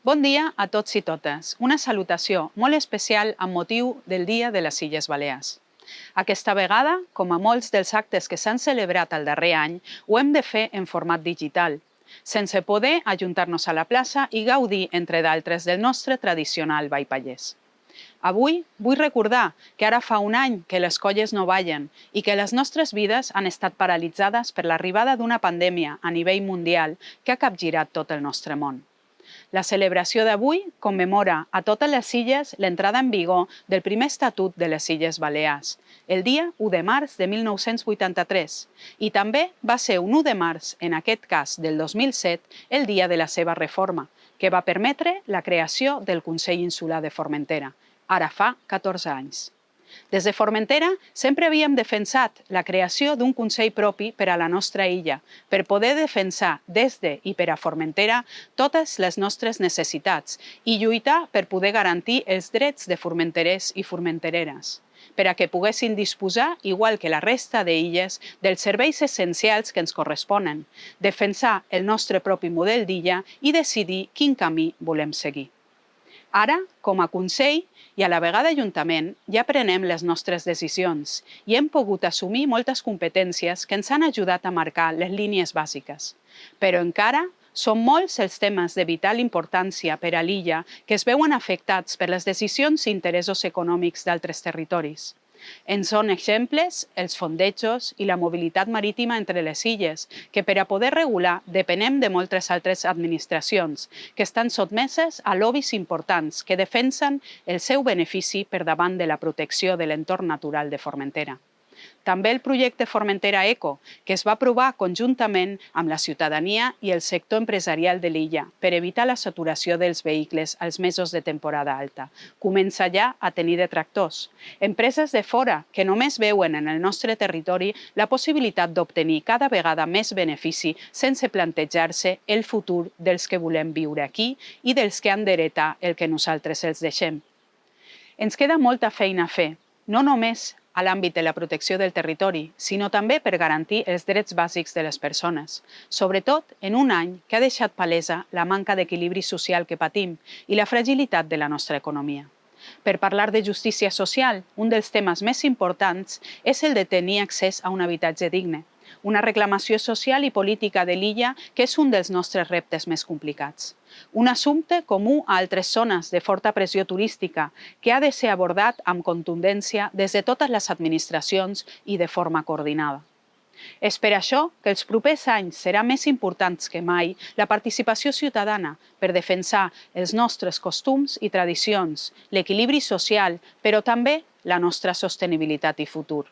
Bon dia a tots i totes. Una salutació molt especial amb motiu del Dia de les Illes Balears. Aquesta vegada, com a molts dels actes que s'han celebrat el darrer any, ho hem de fer en format digital, sense poder ajuntar-nos a la plaça i gaudir, entre d'altres, del nostre tradicional ball pallès. Avui vull recordar que ara fa un any que les colles no ballen i que les nostres vides han estat paralitzades per l'arribada d'una pandèmia a nivell mundial que ha capgirat tot el nostre món. La celebració d'avui commemora a totes les illes l'entrada en vigor del primer Estatut de les Illes Balears, el dia 1 de març de 1983, i també va ser un 1 de març, en aquest cas del 2007, el dia de la seva reforma, que va permetre la creació del Consell Insular de Formentera, ara fa 14 anys. Des de Formentera sempre havíem defensat la creació d'un Consell propi per a la nostra illa, per poder defensar des de i per a Formentera totes les nostres necessitats i lluitar per poder garantir els drets de formenterers i formentereres, per a que poguessin disposar, igual que la resta d'illes, dels serveis essencials que ens corresponen, defensar el nostre propi model d'illa i decidir quin camí volem seguir. Ara, com a Consell i a la vegada Ajuntament, ja prenem les nostres decisions i hem pogut assumir moltes competències que ens han ajudat a marcar les línies bàsiques. Però encara són molts els temes de vital importància per a l'illa que es veuen afectats per les decisions i interessos econòmics d'altres territoris. En són exemples els fondejos i la mobilitat marítima entre les illes, que per a poder regular depenem de moltes altres administracions, que estan sotmeses a lobbies importants que defensen el seu benefici per davant de la protecció de l'entorn natural de Formentera. També el projecte Formentera Eco, que es va aprovar conjuntament amb la ciutadania i el sector empresarial de l'illa per evitar la saturació dels vehicles als mesos de temporada alta, comença ja a tenir detractors. Empreses de fora que només veuen en el nostre territori la possibilitat d'obtenir cada vegada més benefici sense plantejar-se el futur dels que volem viure aquí i dels que han d'heretar el que nosaltres els deixem. Ens queda molta feina a fer, no només a l'àmbit de la protecció del territori, sinó també per garantir els drets bàsics de les persones, sobretot en un any que ha deixat palesa la manca d'equilibri social que patim i la fragilitat de la nostra economia. Per parlar de justícia social, un dels temes més importants és el de tenir accés a un habitatge digne, una reclamació social i política de l'illa que és un dels nostres reptes més complicats. Un assumpte comú a altres zones de forta pressió turística que ha de ser abordat amb contundència des de totes les administracions i de forma coordinada. És per això que els propers anys serà més importants que mai la participació ciutadana per defensar els nostres costums i tradicions, l'equilibri social, però també la nostra sostenibilitat i futur.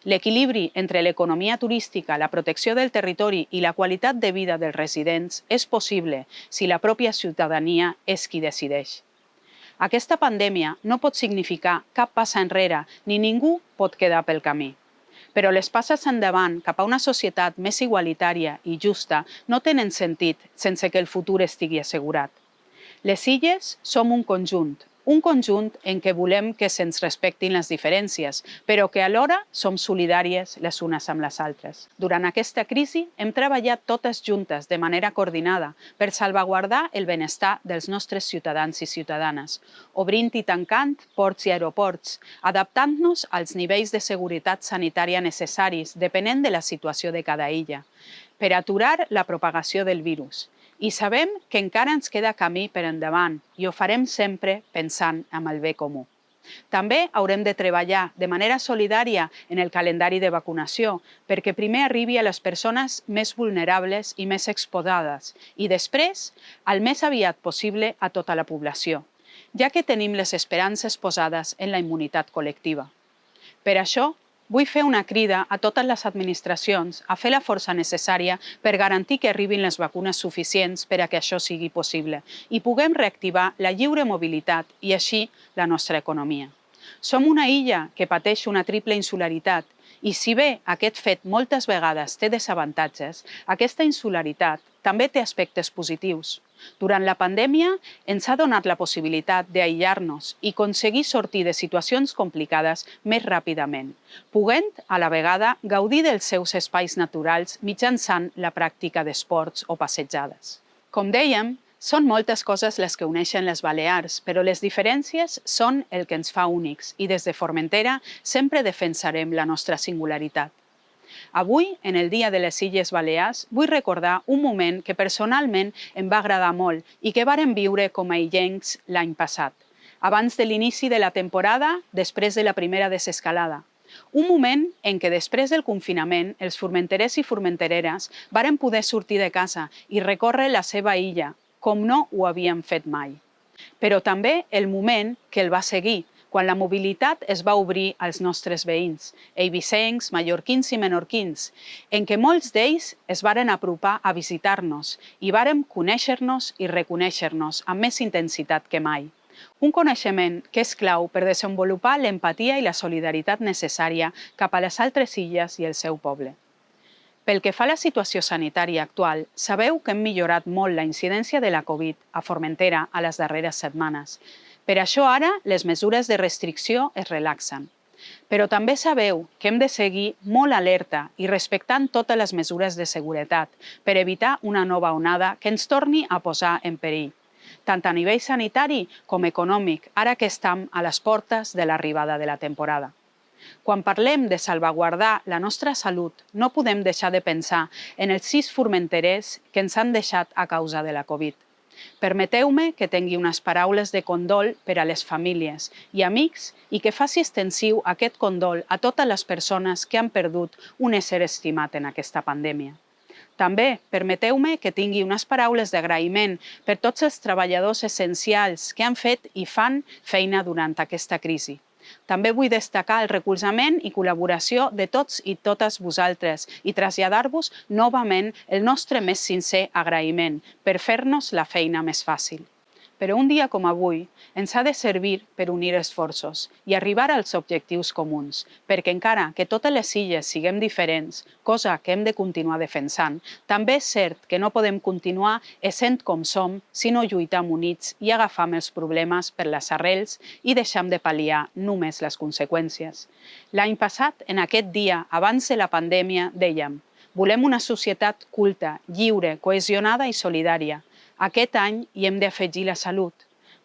L'equilibri entre l'economia turística, la protecció del territori i la qualitat de vida dels residents és possible si la pròpia ciutadania és qui decideix. Aquesta pandèmia no pot significar cap passa enrere ni ningú pot quedar pel camí. Però les passes endavant cap a una societat més igualitària i justa no tenen sentit sense que el futur estigui assegurat. Les illes som un conjunt en què volem que se'ns respectin les diferències, però que alhora som solidàries les unes amb les altres. Durant aquesta crisi hem treballat totes juntes de manera coordinada per salvaguardar el benestar dels nostres ciutadans i ciutadanes, obrint i tancant ports i aeroports, adaptant-nos als nivells de seguretat sanitària necessaris depenent de la situació de cada illa, per aturar la propagació del virus. I sabem que encara ens queda camí per endavant i ho farem sempre pensant en el bé comú. També haurem de treballar de manera solidària en el calendari de vacunació perquè primer arribi a les persones més vulnerables i més exposades i després, al més aviat possible, a tota la població, ja que tenim les esperances posades en la immunitat col·lectiva. Per això, vull fer una crida a totes les administracions a fer la força necessària per garantir que arribin les vacunes suficients per a que això sigui possible i puguem reactivar la lliure mobilitat i així la nostra economia. Som una illa que pateix una triple insularitat i si bé aquest fet moltes vegades té desavantatges, aquesta insularitat també té aspectes positius. Durant la pandèmia ens ha donat la possibilitat d'aïllar-nos i aconseguir sortir de situacions complicades més ràpidament, podent a la vegada gaudir dels seus espais naturals mitjançant la pràctica d'esports o passejades. Com dèiem, Són moltes coses les que uneixen les Balears, però les diferències són el que ens fa únics i des de Formentera sempre defensarem la nostra singularitat. Avui, en el Dia de les Illes Balears, vull recordar un moment que personalment em va agradar molt i que vàrem viure com a illencs l'any passat, abans de l'inici de la temporada, després de la primera desescalada. Un moment en què després del confinament els formenterers i formentereres varen poder sortir de casa i recórrer la seva illa, com no ho havíem fet mai. Però també el moment que el va seguir, quan la mobilitat es va obrir als nostres veïns, eivissencs, mallorquins i menorquins, en què molts d'ells es varen apropar a visitar-nos i vàrem conèixer-nos i reconèixer-nos amb més intensitat que mai. Un coneixement que és clau per desenvolupar l'empatia i la solidaritat necessària cap a les altres illes i el seu poble. Pel que fa a la situació sanitària actual, sabeu que hem millorat molt la incidència de la Covid a Formentera a les darreres setmanes. Per això ara les mesures de restricció es relaxen. Però també sabeu que hem de seguir molt alerta i respectant totes les mesures de seguretat per evitar una nova onada que ens torni a posar en perill, tant a nivell sanitari com econòmic, ara que estem a les portes de l'arribada de la temporada. Quan parlem de salvaguardar la nostra salut, no podem deixar de pensar en els 6 formenterers que ens han deixat a causa de la Covid. Permeteu-me que tingui unes paraules de condol per a les famílies i amics i que faci extensiu aquest condol a totes les persones que han perdut un ésser estimat en aquesta pandèmia. També permeteu-me que tingui unes paraules d'agraïment per tots els treballadors essencials que han fet i fan feina durant aquesta crisi. També vull destacar el recolzament i col·laboració de tots i totes vosaltres i traslladar-vos novament el nostre més sincer agraïment per fer-nos la feina més fàcil. Però un dia com avui ens ha de servir per unir esforços i arribar als objectius comuns, perquè encara que totes les illes siguem diferents, cosa que hem de continuar defensant, també és cert que no podem continuar essent com som si no lluitam units i agafam els problemes per les arrels i deixam de pal·liar només les conseqüències. L'any passat, en aquest dia, abans de la pandèmia, dèiem: volem una societat culta, lliure, cohesionada i solidària. Aquest any hi hem d'afegir la salut.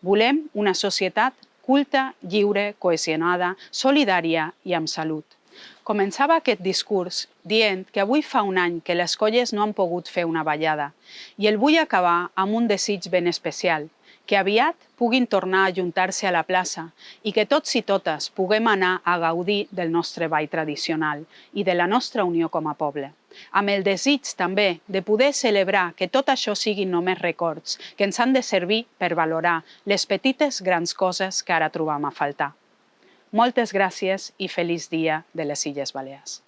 Volem una societat culta, lliure, cohesionada, solidària i amb salut. Començava aquest discurs dient que avui fa un any que les colles no han pogut fer una ballada i el vull acabar amb un desig ben especial, que aviat puguin tornar a ajuntar-se a la plaça i que tots i totes puguem anar a gaudir del nostre ball tradicional i de la nostra unió com a poble. Amb el desig també de poder celebrar que tot això siguin només records que ens han de servir per valorar les petites grans coses que ara trobam a faltar. Moltes gràcies i feliç dia de les Illes Balears.